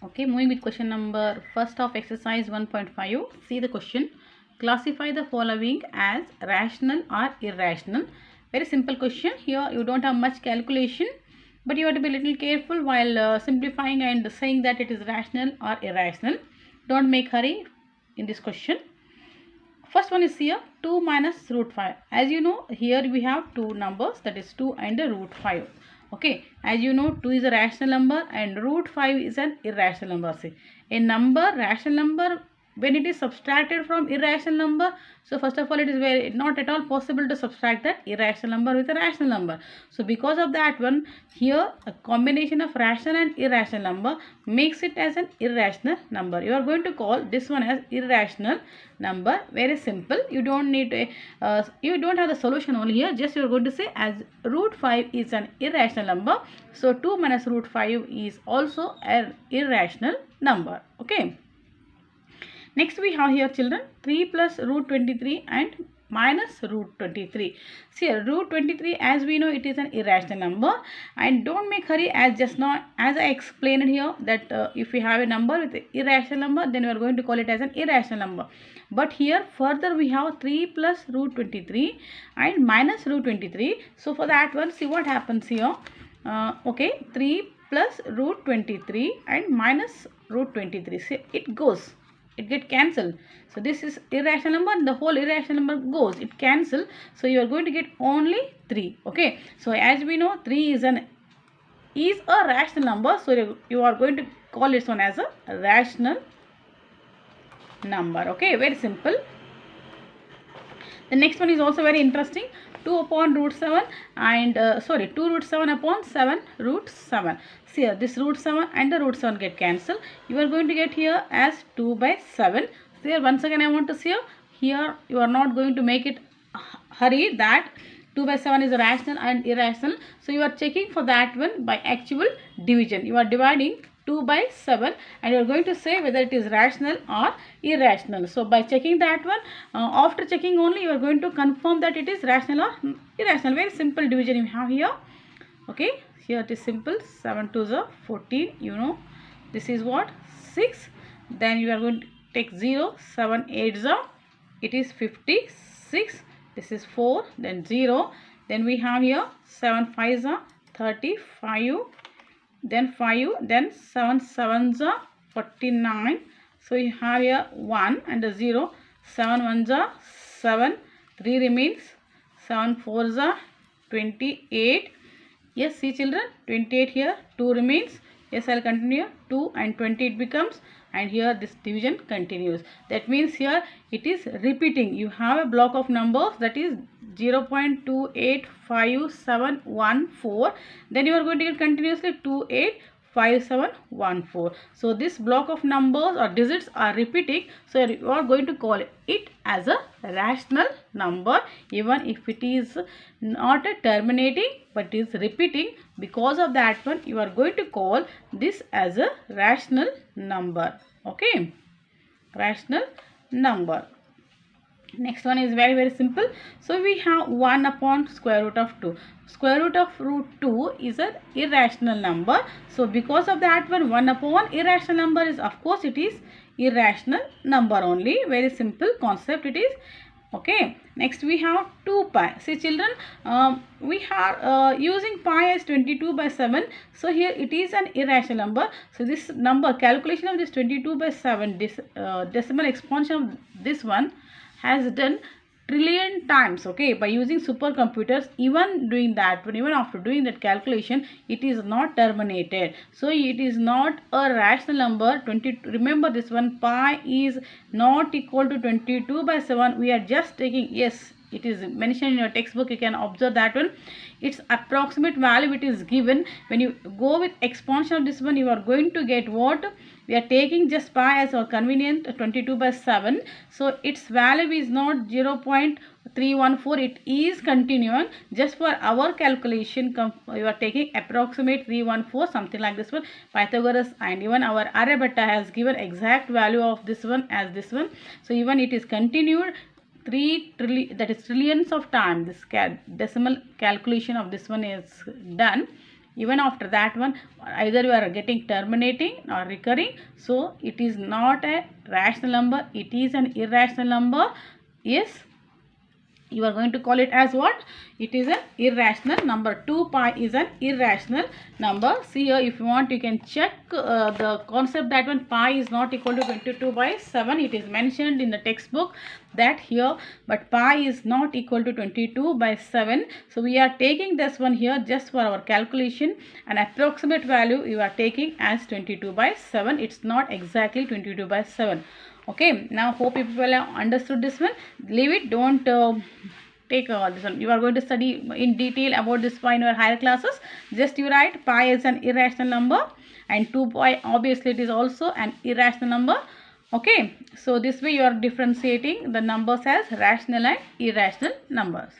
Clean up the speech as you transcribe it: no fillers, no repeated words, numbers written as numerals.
Okay, moving with question number first of exercise 1.5. See the question. Classify the following as rational or irrational. Very simple question. Here you don't have much calculation, but you have to be a little careful while simplifying and saying that it is rational or irrational. Don't make hurry in this question. First one is here 2 minus root 5. As you know, here we have two numbers, that is 2 and root 5. Okay, as you know, 2 is a rational number and root 5 is an irrational number. See, a number, rational number, when it is subtracted from irrational number, so first of all it is not at all possible to subtract that irrational number with a rational number. So because of that one, here a combination of rational and irrational number makes it as an irrational number. You are going to call this one as irrational number. Very simple. You don't need to, you don't have the solution only here, just you are going to say as root 5 is an irrational number, so 2 minus root 5 is also an irrational number. Okay. Next we have here children 3 plus root 23 and minus root 23. See here, root 23, as we know, it is an irrational number, and don't make hurry, as just now as I explained here that if we have a number with an irrational number, then we are going to call it as an irrational number. But here further we have 3 plus root 23 and minus root 23. So for that one, see what happens here. Okay, 3 plus root 23 and minus root 23. See, it goes. It get cancelled. So this is irrational number, the whole irrational number goes, it cancel. So you are going to get only 3. Okay. So as we know, 3 is a rational number. So you are going to call this one as a rational number. Okay. Very simple. The next one is also very interesting. 2 upon root 7 and 2 root 7 upon 7 root 7. See here, this root 7 and the root 7 get cancelled. You are going to get here as 2 by 7. So here once again I want to see here you are not going to make it hurry that 2 by 7 is rational and irrational. So you are checking for that one by actual division. You are dividing 2 by 7 and you are going to say whether it is rational or irrational. So by checking that one, after checking only you are going to confirm that it is rational or irrational. Very simple division you have here. Okay, here it is simple. 7 2s are 14, you know. This is what? 6. Then you are going to take 0. 7 8s are, it is 56. This is 4, then 0. Then we have here 7 5s are 35. Then 5, then 7 7s are 49. So you have here 1 and a 0. 7 1s are 7. 3 remains. 7 4s are 28. Yes, see children, 28 here. 2 remains. Yes, I will continue. 2 and 20 it becomes. And here this division continues. That means here it is repeating. You have a block of numbers that is 0.285714. Then you are going to get continuously 285714. So this block of numbers or digits are repeating. So you are going to call it as a rational number, even if it is not a terminating but is repeating. Because of that one, you are going to call this as a rational number. Okay, rational number. Next one is very simple. So we have 1 upon square root of 2. Square root of root 2 is an irrational number. So because of that one upon irrational number is, of course, it is irrational number only. Very simple concept it is. Okay. Next we have 2 pi. See children, we are using pi as 22 by 7. So here it is an irrational number. So this number, calculation of this 22 by 7, this decimal expansion of this one has done trillion times, okay, by using supercomputers. Even doing that, but even after doing that calculation, it is not terminated. So it is not a rational number. Remember this one, pi is not equal to 22 by 7. We are just taking, yes, it is mentioned in your textbook. You can observe that one. Its approximate value it is given. When you go with expansion of this one, you are going to get what? We are taking just pi as our convenient 22 by 7. So its value is not 0.314. It is continuing. Just for our calculation, you are taking approximate 314, something like this one. Pythagoras and even our Aryabhatta has given exact value of this one as this one. So even it is continued 3 trillion, that is trillions of time. This decimal calculation of this one is done. even after that one, either you are getting terminating or recurring, so it is not a rational number, it is an irrational number. Yes, you are going to call it as what? It is an irrational number. 2 pi is an irrational number. See here, if you want, you can check the concept that when pi is not equal to 22/7. It is mentioned in the textbook that here, but pi is not equal to 22/7. So we are taking this one here just for our calculation. An approximate value you are taking as 22/7. It's not exactly 22/7. Okay, now hope you people have understood this one. Leave it, don't take this one. You are going to study in detail about this pi in your higher classes. Just you write pi is an irrational number, and 2 pi obviously it is also an irrational number. Okay, so this way you are differentiating the numbers as rational and irrational numbers.